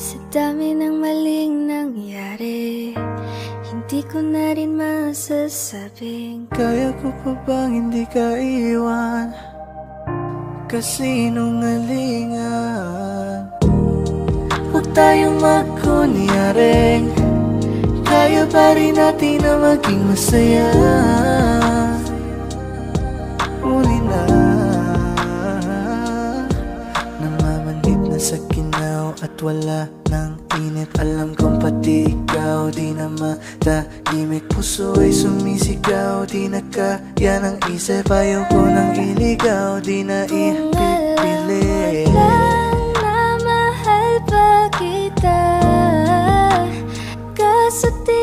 Sa dami ng maling nangyari, hindi ko na rin masasabing kaya ko pa bang hindi ka iwan? Kasinungalingan. Huwag tayong magkunyaring kaya pa rin natin na maging masaya. Uli na namamanhid na sa ginaw at wala ng init. Alam kong pati ikaw di na matahimik. Puso ay sumisigaw, di na kaya ng isip. Ayaw ko nang iligaw, di na ipipili. Kung alam na mahal pa kita, kaso di